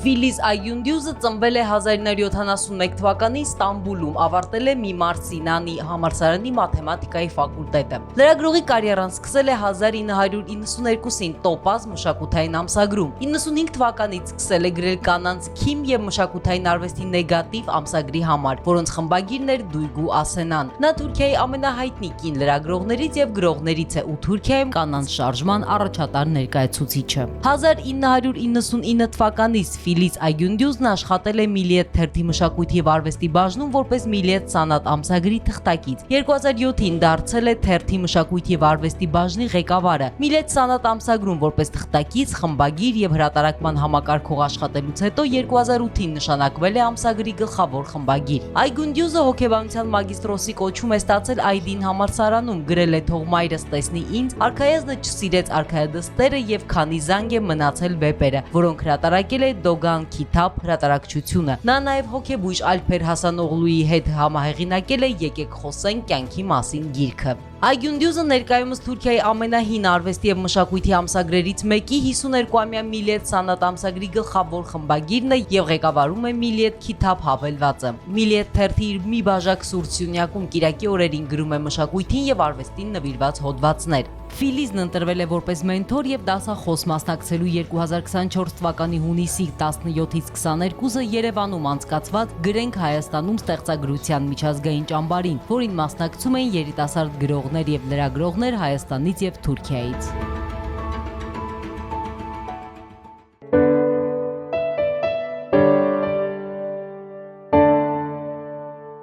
Ֆիլիզ Այգյունդյուզը ծնվել է 1971 թվականին Ստամբուլում, ավարտել է Միմար Սինանի համալսարանի մաթեմատիկայի ֆակուլտետը։ Լրագրողի կարիերան սկսել է 1992-ին Տոպազ մշակութային ամսագրում։ 95 թվականից սկսել է գրել կանանց քիմ եւ մշակութային արվեստի նեգատիվ ամսագրի համար, որոնց խմբագիրն էր Դույգու Ասենան։ Նա Թուրքիայի ամենահայտնի կին լրագրողներից եւ գրողներից է ու Թուրքիայում կանանց շարժման առաջատար ներկայացուցիչը։ 1999 թվականից Ֆիլիզ Այգյունդյուզն աշխատել է Միլիետ թերթի մշակույթի եւ արվեստի բաժնում որպես Միլիետ Սանատ ամսագրի թղթակից։ 2007-ին դարձել է թերթի մշակույթի եւ արվեստի բաժնի ղեկավարը։ Միլիետ Սանատ ամսագրում որպես թղթակից, խմբագիր եւ հրատարակման համակարգող աշխատելուց հետո 2008-ին նշանակվել է ամսագրի գլխավոր խմբագիր։ Այգյունդյուզը հոգեբանության մագիստրոսի կոչում է ստացել Այդին համալսարանում, գրել է «Թող մայրս տեսնի ինձ», «Արքայազնը չսիրեց արքայադստերը» եւ «Քանի զանգ է մնացել» վեպերը, որոնք հրատարակել է Դոգան Քիթաբ հրատարակչությունը։ Նա նաև հոգեբույժ Ալփեր Հասանօղլուի հետ համահեղինակել է «Եկեք խոսենք կյանքի մասին» գիրքը։ Այգյունդյուզը ներկայումս Թուրքիայի ամենահին արվեստի եւ մշակույթի ամսագրերից մեկի 52-ամյա Միլիետ Սանատ ամսագրի գլխավոր խմբագիրն է եւ ղեկավարում է Միլիետ Քիթաբ հավելվածը։ Միլիետ թերթի իր մի բաժակ սուրճ Սյունյակում կիրակի օրերին գրում է մշակույթին եւ արվեստին նվիրված հոդվածներ։ Ֆիլիզն ընտրվել է որպես մենթոր եւ դասախոս մասնակցելու 2024 թվականի հունիսի 17-ից 22-ը Երևանում անցկացված Գրենք Հայաստանում ստեղծագրության միջազգային ճամբարին, որին մասնակցում էին երիտասարդ գրողներ եւ լրագրողներ Հայաստանից եւ Թուրքիայից։